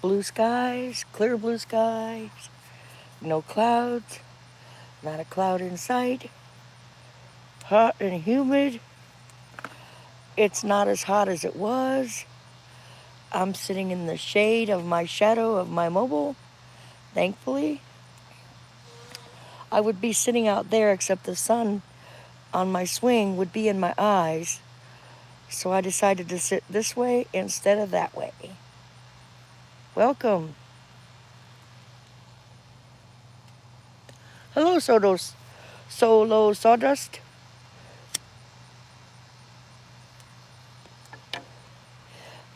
blue skies, clear blue skies, no clouds, not a cloud in sight, hot and humid. It's not as hot as it was. I'm sitting in the shade of my shadow of my mobile, thankfully. I would be sitting out there except the sun on my swing would be in my eyes. So I decided to sit this way instead of that way. Welcome. Hello, Solo Sawdust.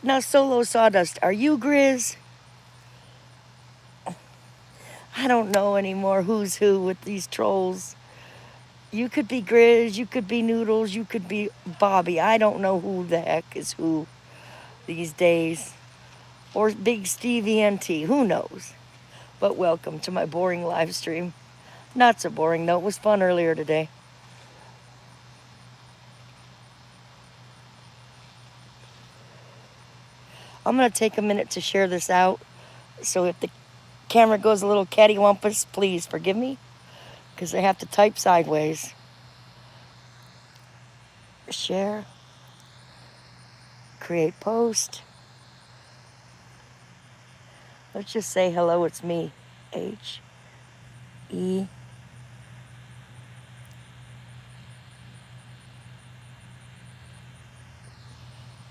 Now, Solo Sawdust, are you Grizz? I don't know anymore who's who with these trolls. You could be Grizz, you could be Noodles, you could be Bobby. I don't know who the heck is who these days. Or Big Stevie NT, who knows? But welcome to my boring live stream. Not so boring though, it was fun earlier today. I'm gonna take a minute to share this out. So if the camera goes a little cattywampus, please forgive me, because I have to type sideways. Share, create post. Let's just say hello, it's me. H-E.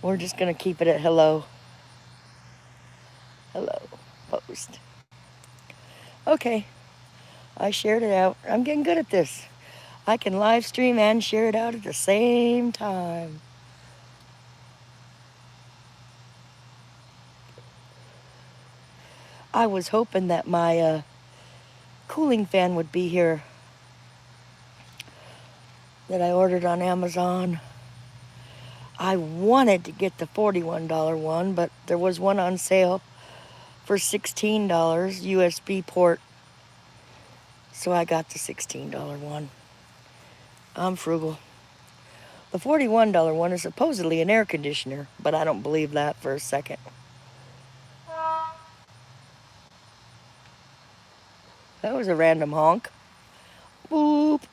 We're just gonna keep it at hello. Hello, post. Okay, I shared it out. I'm getting good at this. I can live stream and share it out at the same time. I was hoping that my cooling fan would be here that I ordered on Amazon. I wanted to get the $41 one, but there was one on sale for $16 USB port. So I got the $16 one. I'm frugal. The $41 one is supposedly an air conditioner, but I don't believe that for a second. That was a random honk. Boop.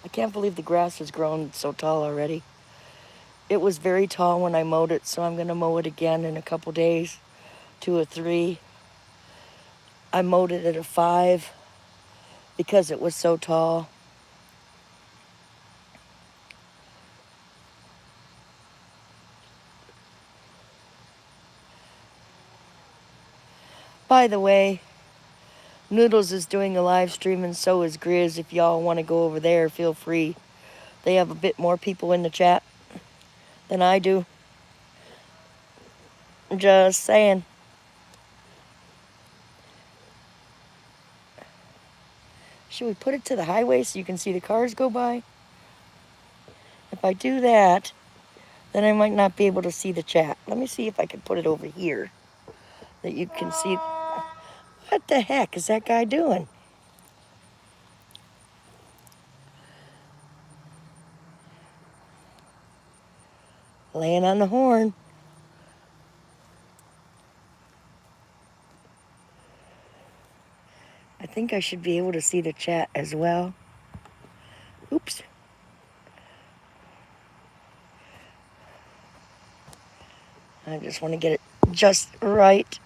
I can't believe the grass has grown so tall already. It was very tall when I mowed it, so I'm gonna mow it again in a couple days. 2 or 3. I mowed it at a 5 because it was so tall. By the way, Noodles is doing a live stream and so is Grizz. If y'all want to go over there, feel free. They have a bit more people in the chat than I do. Just saying. Should we put it to the highway so you can see the cars go by? If I do that, then I might not be able to see the chat. Let me see if I can put it over here that you can see. What the heck is that guy doing? Laying on the horn. I think I should be able to see the chat as well. Oops. I just want to get it just right.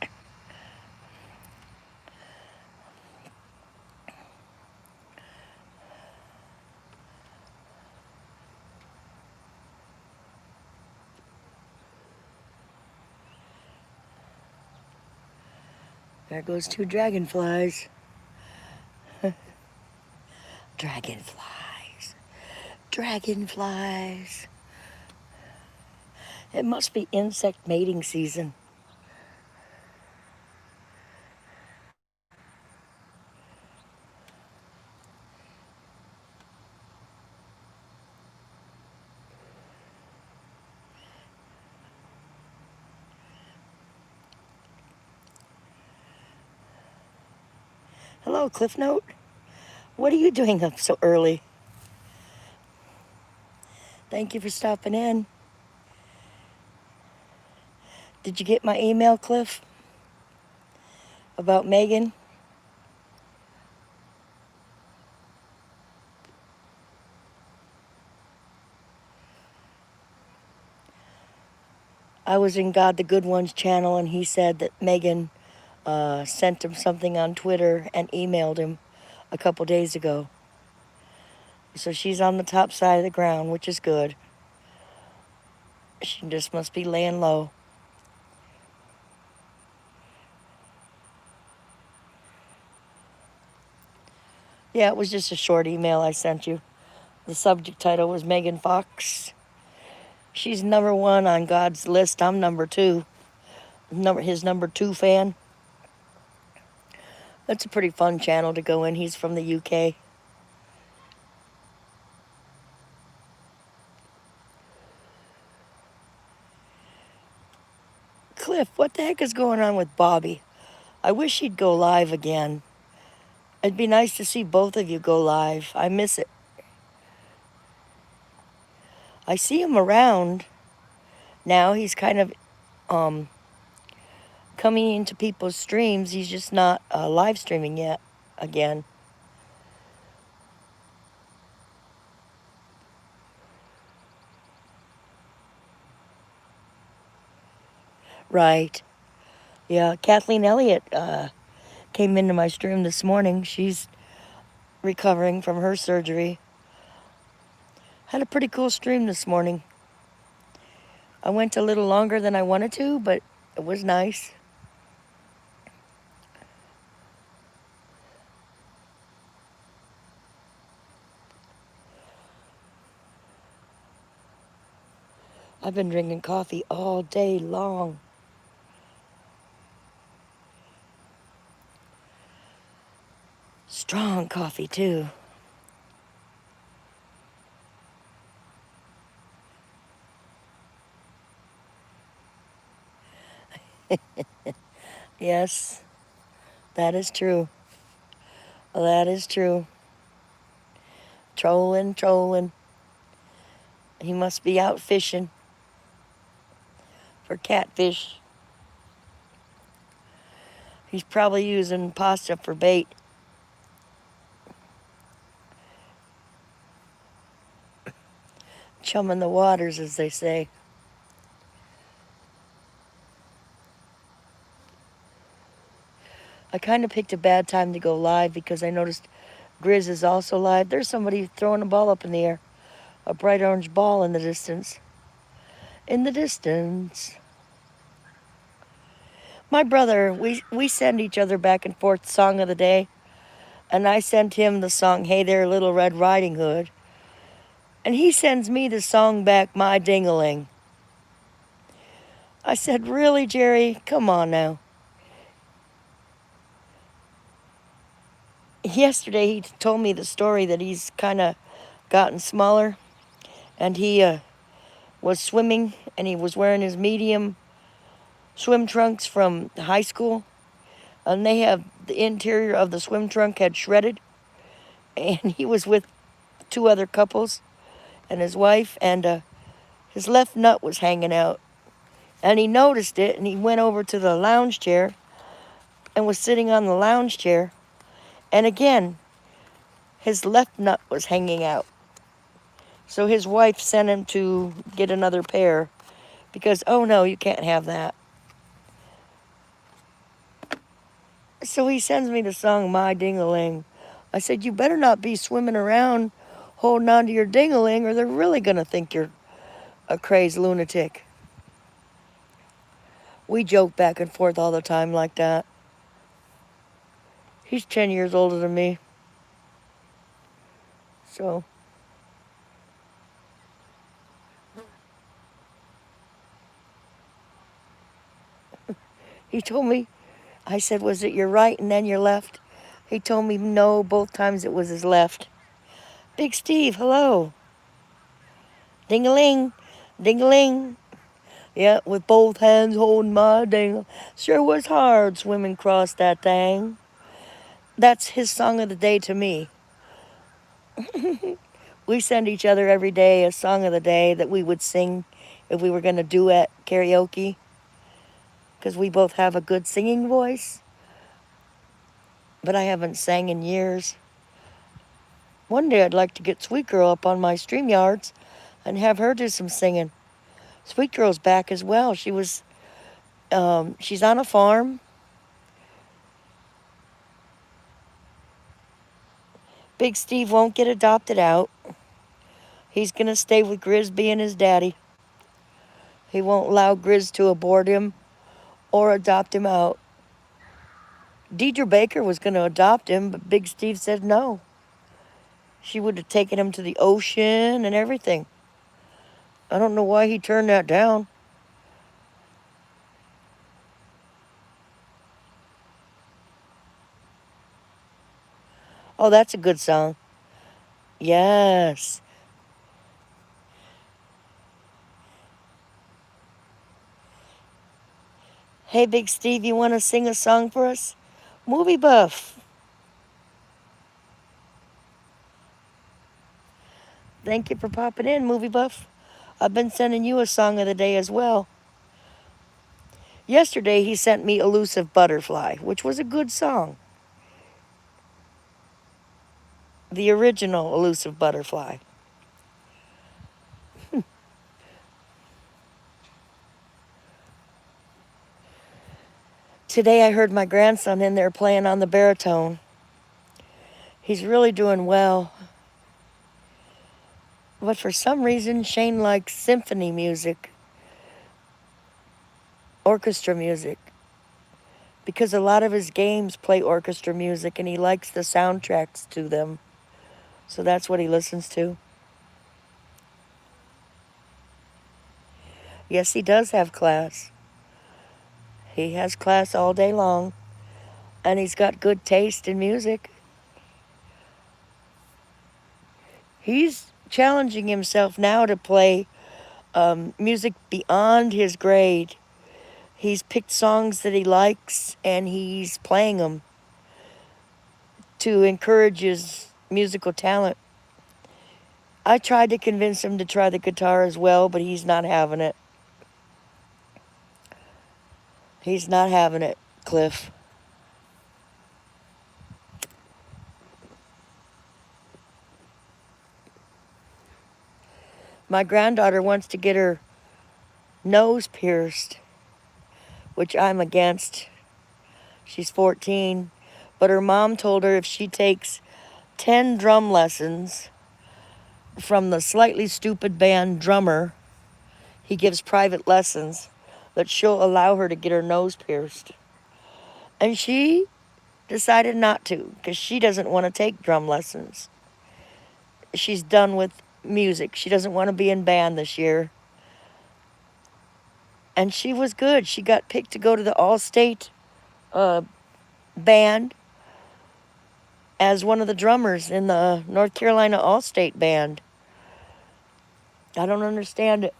There goes 2 dragonflies. Dragonflies. Dragonflies. It must be insect mating season. Hello, Cliff Note. What are you doing up so early? Thank you for stopping in. Did you get my email, Cliff, about Megan? I was in God the Good One's channel, and he said that Megan sent him something on Twitter and emailed him a couple days ago. So she's on the top side of the ground, which is good. She just must be laying low. Yeah, it was just a short email I sent you. The subject title was Megan Fox. She's number one on God's list. I'm number two. His number two fan. That's a pretty fun channel to go in. He's from the UK. Cliff, what the heck is going on with Bobby? I wish he'd go live again. It'd be nice to see both of you go live. I miss it. I see him around now. He's kind of coming into people's streams. He's just not live streaming yet again. Right. Yeah, Kathleen Elliott came into my stream this morning. She's recovering from her surgery. Had a pretty cool stream this morning. I went a little longer than I wanted to, but it was nice. I've been drinking coffee all day long. Strong coffee, too. Yes, that is true. That is true. Trolling, trolling. He must be out fishing for catfish. He's probably using pasta for bait. Chumming the waters, as they say. I kind of picked a bad time to go live because I noticed Grizz is also live. There's somebody throwing a ball up in the air. A bright orange ball in the distance. In the distance. My brother, we send each other back and forth song of the day. And I sent him the song, Hey There, Little Red Riding Hood. And he sends me the song back, My Ding-a-ling. I said, really, Jerry? Come on now. Yesterday he told me the story that he's kind of gotten smaller. And he was swimming, and he was wearing his medium swim trunks from high school. And they have the interior of the swim trunk had shredded. And he was with two other couples and his wife, and his left nut was hanging out. And he noticed it, and he went over to the lounge chair and was sitting on the lounge chair. And again, his left nut was hanging out. So his wife sent him to get another pair because, oh no, you can't have that. So he sends me the song, My Ding-a-ling. I said, you better not be swimming around holding on to your ding-a-ling, or they're really going to think you're a crazed lunatic. We joke back and forth all the time like that. He's 10 years older than me. So he told me, I said, was it your right and then your left? He told me no, both times it was his left. Big Steve, hello. Ding-a-ling, ding-a-ling. Yeah, with both hands holding my ding. Sure was hard swimming across that thing. That's his song of the day to me. We send each other every day a song of the day that we would sing if we were going to duet karaoke, because we both have a good singing voice, but I haven't sang in years. One day I'd like to get Sweet Girl up on my StreamYards and have her do some singing. Sweet Girl's back as well. She's on a farm. Big Steve won't get adopted out. He's going to stay with Grizz being his daddy. He won't allow Grizz to abort him or adopt him out. Deidre Baker was going to adopt him, but Big Steve said no. She would have taken him to the ocean and everything. I don't know why he turned that down. Oh, that's a good song. Yes. Hey, Big Steve, you want to sing a song for us? Movie Buff. Thank you for popping in, Movie Buff. I've been sending you a song of the day as well. Yesterday, he sent me Elusive Butterfly, which was a good song. The original Elusive Butterfly. Today, I heard my grandson in there playing on the baritone. He's really doing well. But for some reason, Shane likes symphony music, orchestra music, because a lot of his games play orchestra music and he likes the soundtracks to them. So that's what he listens to. Yes, he does have class. He has class all day long, and he's got good taste in music. He's challenging himself now to play music beyond his grade. He's picked songs that he likes and he's playing them to encourage his musical talent. I tried to convince him to try the guitar as well, but he's not having it. He's not having it, Cliff. My granddaughter wants to get her nose pierced, which I'm against. She's 14, but her mom told her if she takes 10 drum lessons from the Slightly Stupid band drummer, he gives private lessons, that she'll allow her to get her nose pierced. And she decided not to, because she doesn't want to take drum lessons. She's done with music. She doesn't want to be in band this year. And she was good. She got picked to go to the All-State band as one of the drummers in the North Carolina All-State band. I don't understand it.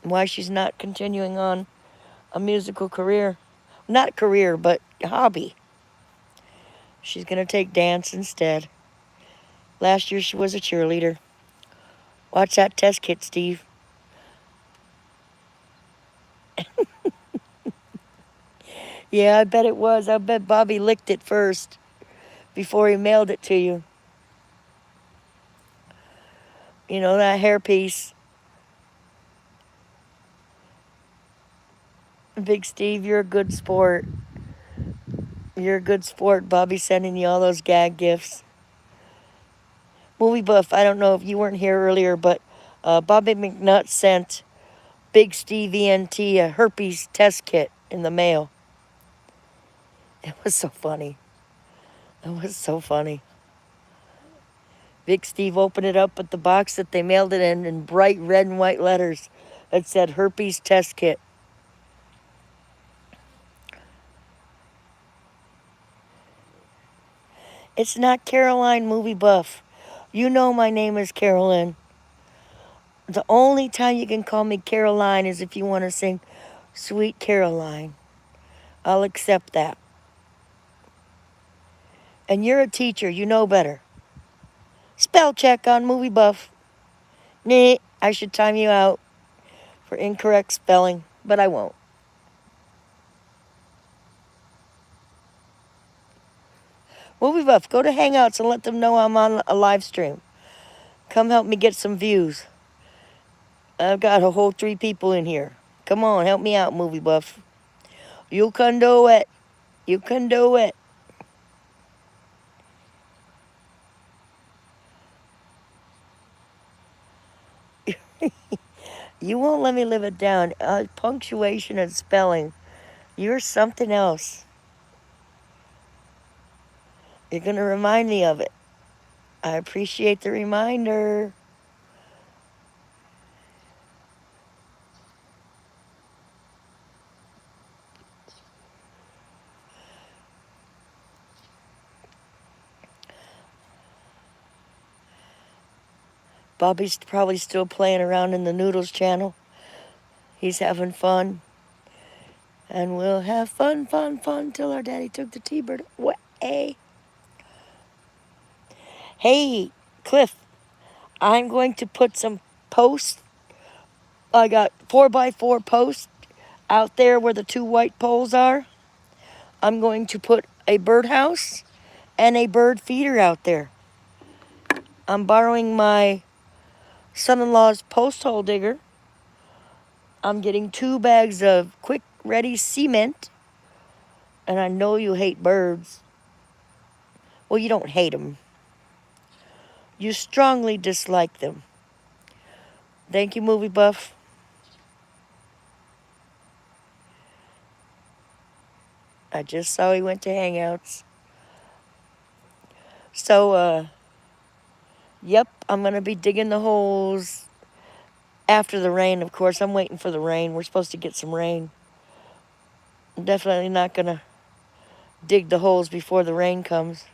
Why she's not continuing on a musical career. Not career, but hobby. She's going to take dance instead. Last year she was a cheerleader. Watch that test kit, Steve. Yeah, I bet it was. I bet Bobby licked it first before he mailed it to you. You know, that hairpiece. Big Steve, you're a good sport. You're a good sport. Bobby's sending you all those gag gifts. Movie Buff, I don't know if you weren't here earlier, but Bobby McNutt sent Big Steve ENT a herpes test kit in the mail. It was so funny. It was so funny. Big Steve opened it up at the box that they mailed it in bright red and white letters that said herpes test kit. It's not Caroline Movie Buff. You know my name is Carolyn. The only time you can call me Caroline is if you want to sing Sweet Caroline. I'll accept that. And you're a teacher, you know better. Spell check on Movie Buff. Nah, I should time you out for incorrect spelling, but I won't. Movie Buff, go to Hangouts and let them know I'm on a live stream. Come help me get some views. I've got a whole 3 people in here. Come on, help me out, Movie Buff. You can do it. You can do it. You won't let me live it down. Punctuation and spelling. You're something else. You're going to remind me of it. I appreciate the reminder. Bobby's probably still playing around in the Noodles channel. He's having fun. And we'll have fun, fun, fun till our daddy took the T-bird away. Hey, Cliff, I'm going to put some posts. I got 4x4 posts out there where the 2 white poles are. I'm going to put a birdhouse and a bird feeder out there. I'm borrowing my son-in-law's post hole digger. I'm getting 2 bags of quick ready cement. And I know you hate birds. Well, you don't hate them. You strongly dislike them. Thank you, Movie Buff. I just saw he went to Hangouts. So, yep, I'm going to be digging the holes after the rain, of course. I'm waiting for the rain. We're supposed to get some rain. I'm definitely not going to dig the holes before the rain comes.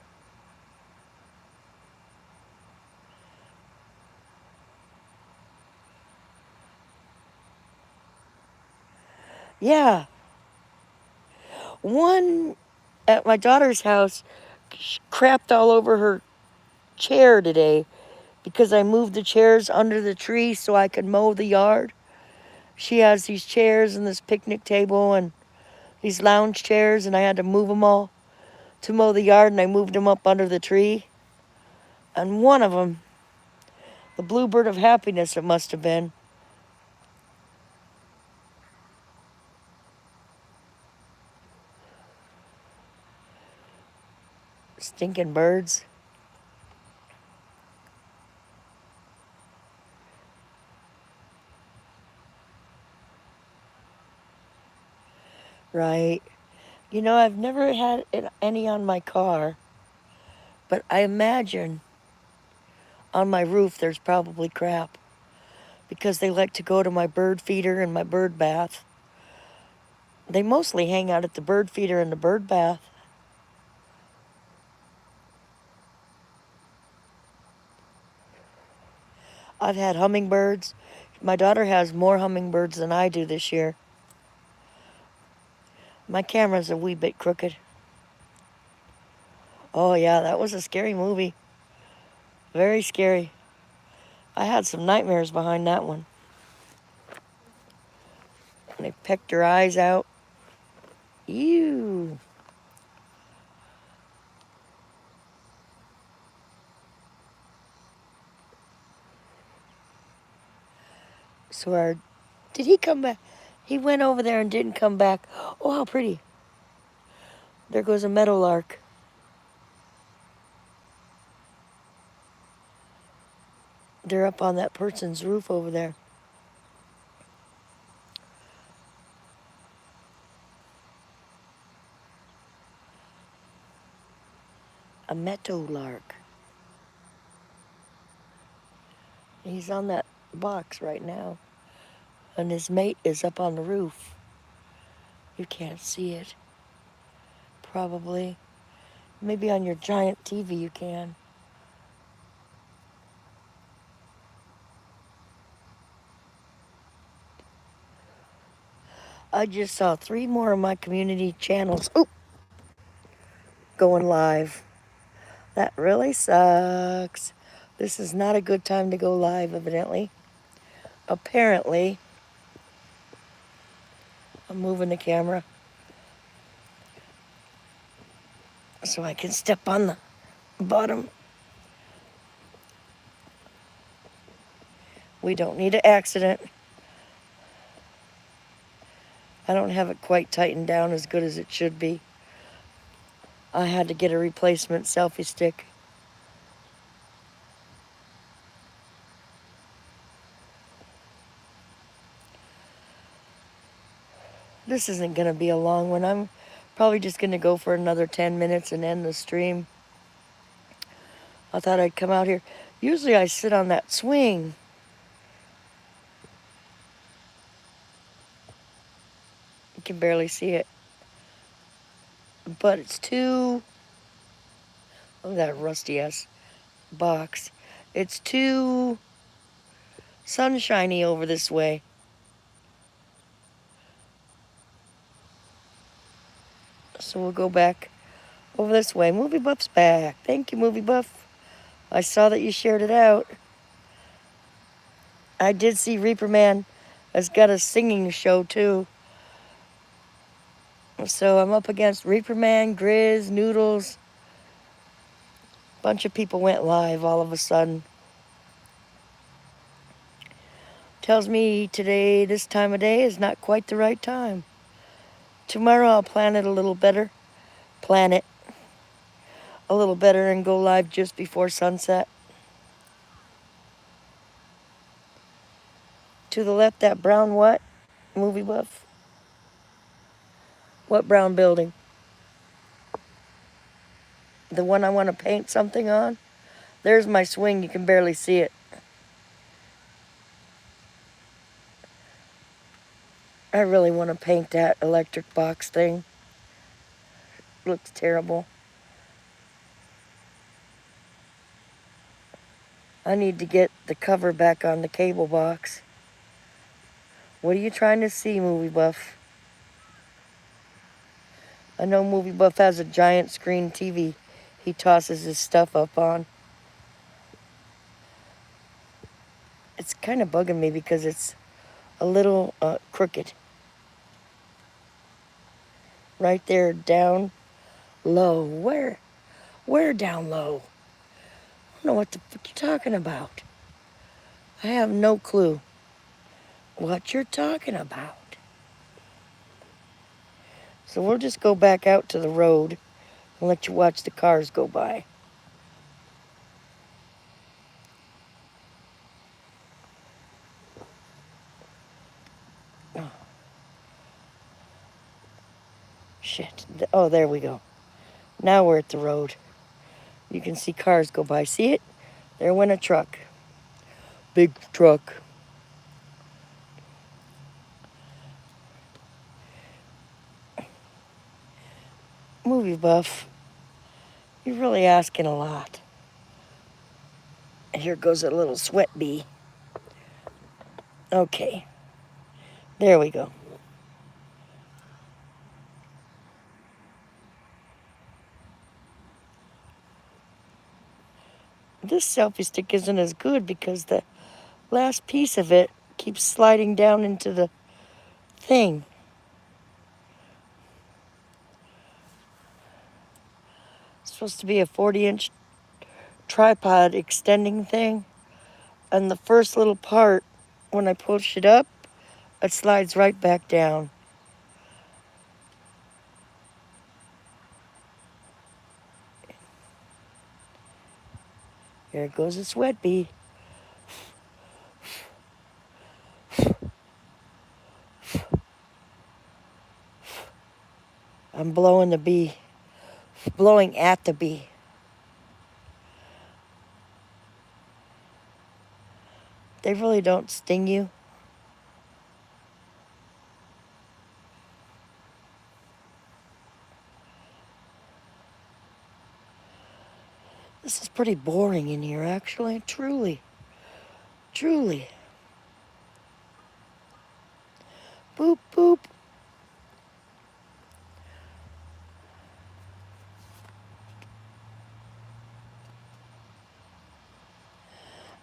Yeah. One at my daughter's house crapped all over her chair today because I moved the chairs under the tree so I could mow the yard. She has these chairs and this picnic table and these lounge chairs, and I had to move them all to mow the yard, and I moved them up under the tree. And one of them, the bluebird of happiness it must have been, stinking birds. Right. You know, I've never had any on my car, but I imagine on my roof there's probably crap because they like to go to my bird feeder and my bird bath. They mostly hang out at the bird feeder and the bird bath. I've had hummingbirds. My daughter has more hummingbirds than I do this year. My camera's a wee bit crooked. Oh, yeah, that was a scary movie. Very scary. I had some nightmares behind that one. And they pecked her eyes out. Ew. So did he come back? He went over there and didn't come back. Oh, how pretty. There goes a meadowlark. They're up on that person's roof over there. A meadowlark. He's on that box right now. And his mate is up on the roof. You can't see it. Probably. Maybe on your giant TV you can. I just saw 3 more of my community channels going live. That really sucks. This is not a good time to go live, evidently. Apparently, I'm moving the camera so I can step on the bottom. We don't need an accident. I don't have it quite tightened down as good as it should be. I had to get a replacement selfie stick. This isn't going to be a long one. I'm probably just going to go for another 10 minutes and end the stream. I thought I'd come out here. Usually I sit on that swing. You can barely see it. But it's too... Look at that rusty-ass box. It's too sunshiny over this way. So we'll go back over this way. Movie Buff's back. Thank you, Movie Buff. I saw that you shared it out. I did see Reaper Man has got a singing show too. So I'm up against Reaper Man, Grizz, Noodles. Bunch of people went live all of a sudden. Tells me today, this time of day, is not quite the right time. Tomorrow I'll plan it a little better. Plan it a little better and go live just before sunset. To the left, that brown what? Movie Buff? What brown building? The one I want to paint something on? There's my swing. You can barely see it. I really want to paint that electric box thing. Looks terrible. I need to get the cover back on the cable box. What are you trying to see, Movie Buff? I know Movie Buff has a giant screen TV he tosses his stuff up on. It's kind of bugging me because it's a little crooked. Right there, down low. Where down low? I don't know what the fuck you're talking about. I have no clue what you're talking about. So we'll just go back out to the road and let you watch the cars go by. Oh, shit. Oh, there we go. Now we're at the road. You can see cars go by. See it? There went a truck. Big truck. Movie Buff, you're really asking a lot. And here goes a little sweat bee. Okay. There we go. This selfie stick isn't as good because the last piece of it keeps sliding down into the thing. It's supposed to be a 40-inch tripod extending thing. And the first little part, when I push it up, it slides right back down. Here goes a sweat bee. I'm blowing the bee. Blowing at the bee. They really don't sting you. This is pretty boring in here, actually. Truly. Truly. Boop, boop.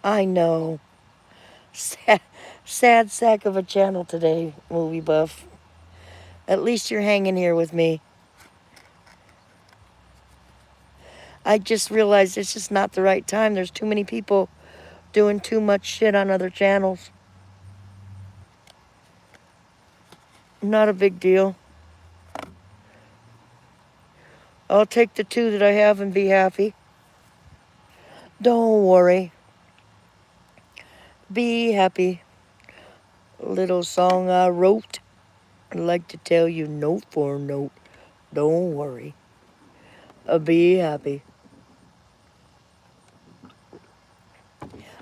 I know. Sad, sad sack of a channel today, movie buff. At least you're hanging here with me. I just realized it's just not the right time. There's too many people doing too much shit on other channels. Not a big deal. I'll take the two that I have and be happy. Don't worry. Be happy. Little song I wrote. I'd like to tell you note for note. Don't worry. Be happy.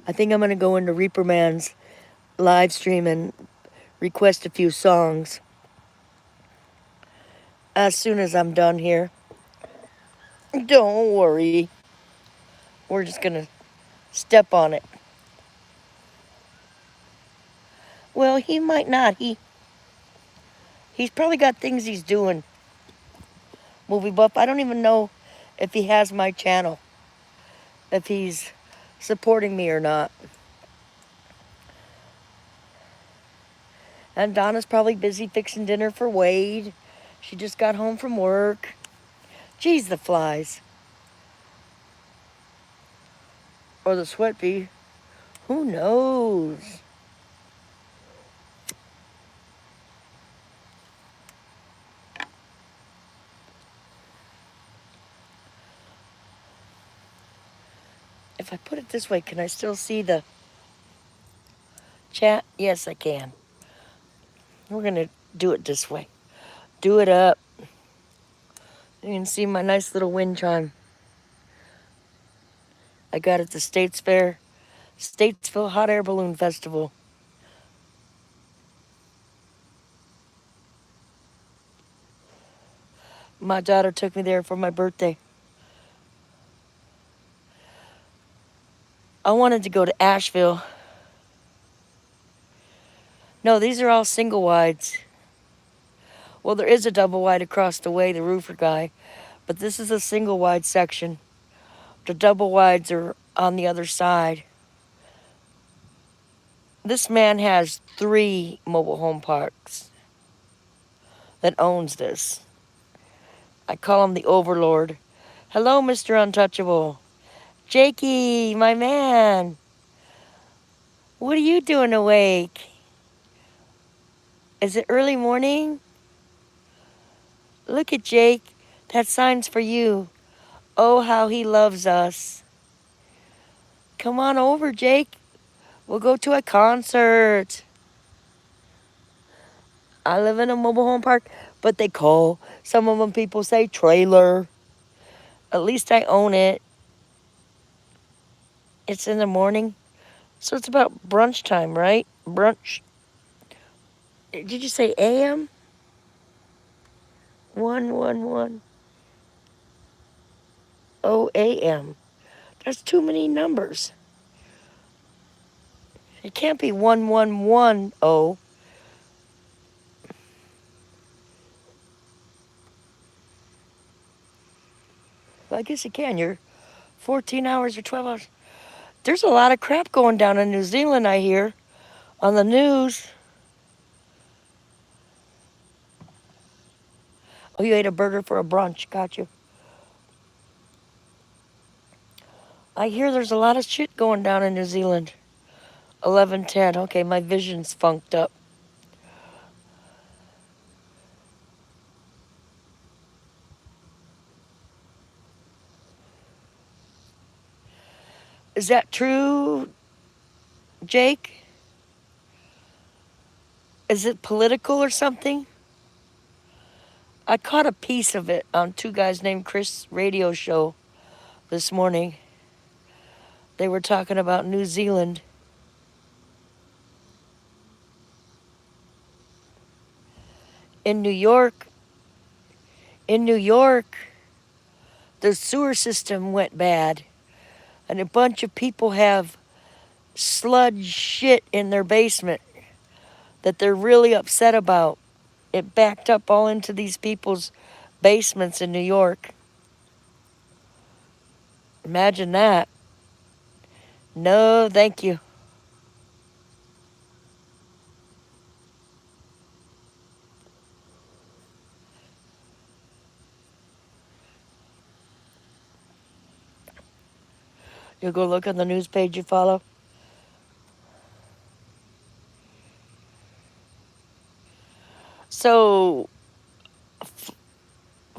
I think I'm going to go into Reaper Man's live stream and request a few songs as soon as I'm done here. Don't worry. We're just going to step on it. Well, he might not. He's probably got things he's doing. Movie buff. I don't even know if he has my channel. If he's supporting me or not. And Donna's probably busy fixing dinner for Wade. She just got home from work. Geez, the flies. Or the sweat bee. Who knows? If I put it this way, can I still see the chat? Yes, I can. We're going to do it this way. Do it up. You can see my nice little wind chime. I got it at the Statesville Hot Air Balloon Festival. My daughter took me there for my birthday. I wanted to go to Asheville. No, these are all single wides. Well, there is a double wide across the way, the roofer guy. But this is a single wide section. The double wides are on the other side. This man has 3 mobile home parks that owns this. I call him the Overlord. Hello, Mr. Untouchable. Jakey, my man. What are you doing awake? Is it early morning? Look at Jake. That sign's for you. Oh, how he loves us. Come on over, Jake. We'll go to a concert. I live in a mobile home park, but they call some of them people say trailer. At least I own it. It's in the morning. So it's about brunch time, right? Brunch. Did you say AM? 111. Oh, AM. That's too many numbers. It can't be 1110. Well, I guess it can. You're 14 hours or 12 hours. There's a lot of crap going down in New Zealand, I hear, on the news. Oh, you ate a burger for a brunch. Got you. I hear there's a lot of shit going down in New Zealand. 11:10. Okay, my vision's funked up. Is that true, Jake? Is it political or something? I caught a piece of it on Two Guys Named Chris radio show this morning. They were talking about New Zealand. In New York, the sewer system went bad. And a bunch of people have sludge shit in their basement that they're really upset about. It backed up all into these people's basements in New York. Imagine that. No, thank you. You'll go look on the news page you follow. So,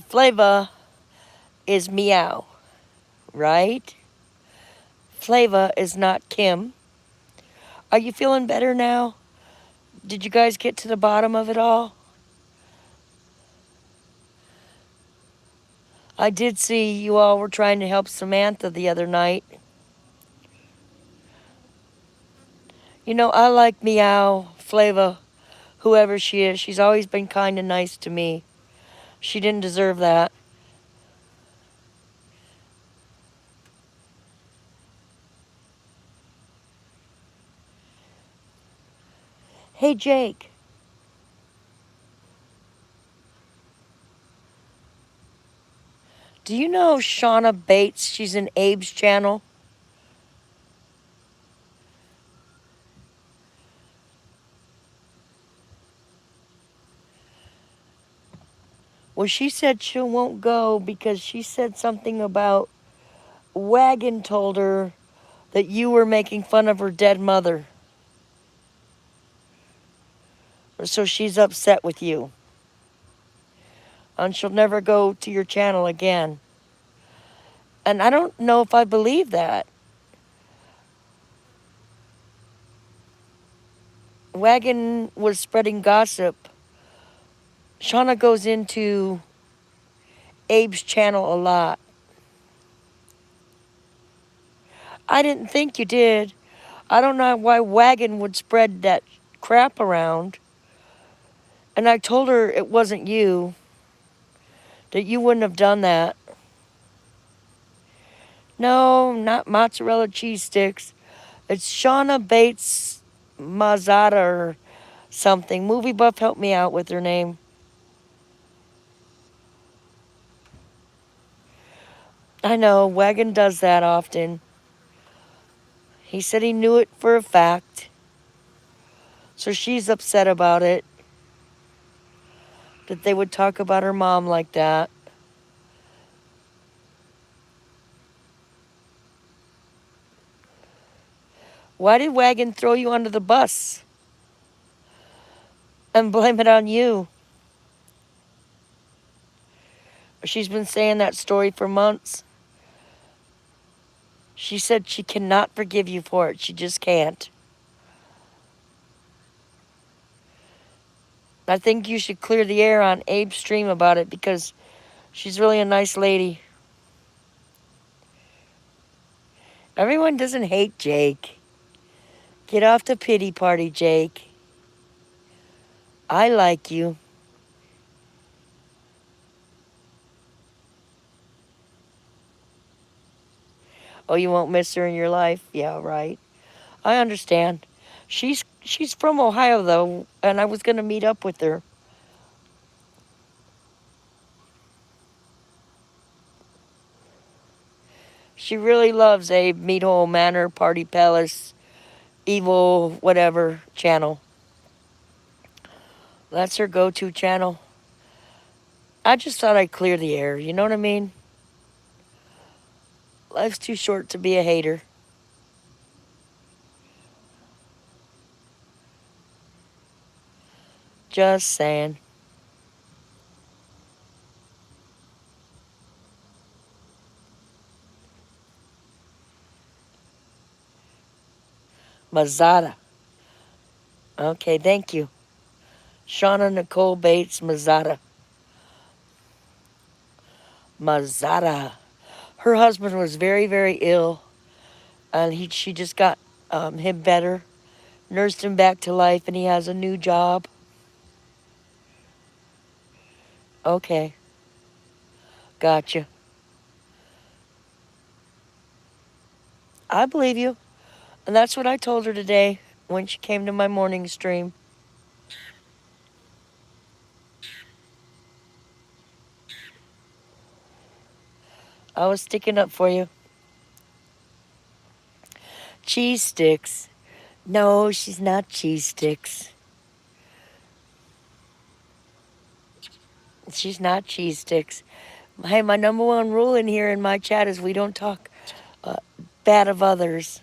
Flava is meow, right? Flava is not Kim. Are you feeling better now? Did you guys get to the bottom of it all? I did see you all were trying to help Samantha the other night. You know, I like Meow, Flava, whoever she is. She's always been kind and nice to me. She didn't deserve that. Hey, Jake, do you know Shauna Bates? She's in Abe's channel. Well, she said she won't go because she said something about Wagon told her that you were making fun of her dead mother. So she's upset with you. And she'll never go to your channel again. And I don't know if I believe that. Wagon was spreading gossip. Shauna goes into Abe's channel a lot. I didn't think you did. I don't know why Wagon would spread that crap around. And I told her it wasn't you, that you wouldn't have done that. No, not mozzarella cheese sticks. It's Shauna Bates Mazzata or something. Movie Buff helped me out with her name. I know, Wagon does that often. He said he knew it for a fact. So she's upset about it. That they would talk about her mom like that. Why did Wagon throw you under the bus and blame it on you? She's been saying that story for months. She said she cannot forgive you for it. She just can't. I think you should clear the air on Abe's stream about it because she's really a nice lady. Everyone doesn't hate Jake. Get off the pity party, Jake. I like you. Oh, you won't miss her in your life? Yeah, right. I understand. She's from Ohio though, and I was gonna meet up with her. She really loves Abe, Meat Hole Manor, Party Palace, Evil, whatever channel. That's her go-to channel. I just thought I'd clear the air, you know what I mean? Life's too short to be a hater. Just saying. Mazzata. Okay, thank you. Shauna Nicole Bates Mazzata. Mazzata. Her husband was very, very ill, and she just got him better, nursed him back to life, and he has a new job. Okay, gotcha. I believe you. And that's what I told her today when she came to my morning stream. I was sticking up for you. cheese sticks. No, she's not cheese sticks. She's not cheese sticks. Hey, my number one rule in here in my chat is we don't talk uh, bad of others.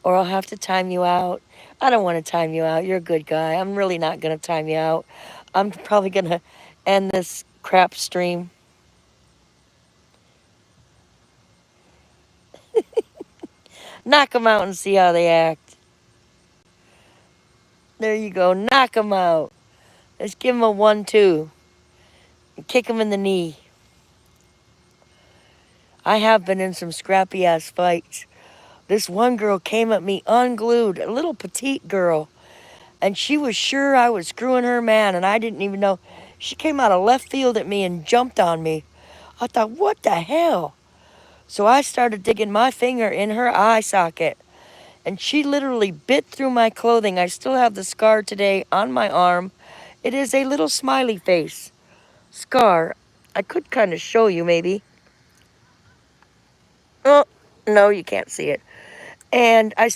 Or I'll have to time you out. I don't want to time you out. You're a good guy. I'm really not going to time you out. I'm probably going to end this crap stream. Knock them out and see how they act. There you go. Knock them out. Let's give them a 1-2. And kick them in the knee. I have been in some scrappy ass fights. This one girl came at me unglued, a little petite girl. And she was sure I was screwing her man, and I didn't even know. She came out of left field at me and jumped on me. I thought, what the hell? So I started digging my finger in her eye socket, and she literally bit through my clothing. I still have the scar today on my arm. It is a little smiley face scar. I could kind of show you maybe. Oh, no, you can't see it. And I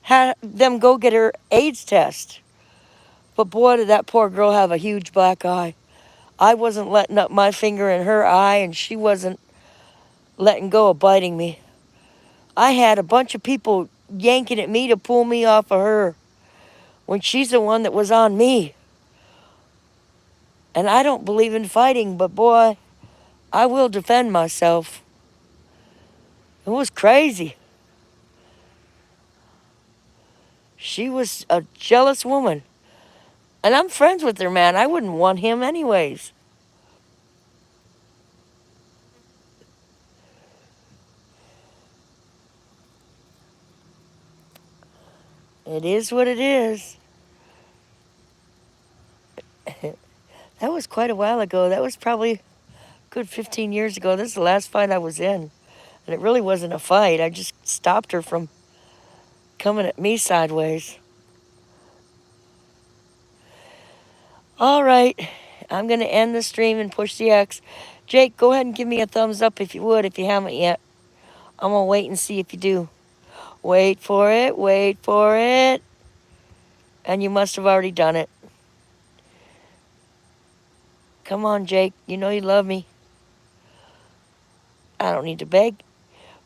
had them go get her AIDS test. But boy, did that poor girl have a huge black eye. I wasn't letting up my finger in her eye, and she wasn't letting go of biting me. I had a bunch of people yanking at me to pull me off of her when she's the one that was on me. And I don't believe in fighting, but boy, I will defend myself. It was crazy. She was a jealous woman. And I'm friends with her, man. I wouldn't want him anyways. It is what it is. That was quite a while ago. That was probably a good 15 years ago. This is the last fight I was in. And it really wasn't a fight. I just stopped her from coming at me sideways. All right. I'm going to end the stream and push the X. Jake, go ahead and give me a thumbs up if you would, if you haven't yet. I'm going to wait and see if you do. Wait for it. Wait for it. And you must have already done it. Come on, Jake. You know you love me. I don't need to beg.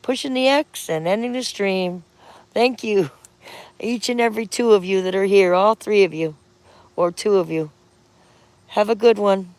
Pushing the X and ending the stream. Thank you. Each and every two of you that are here. All three of you. Or two of you. Have a good one.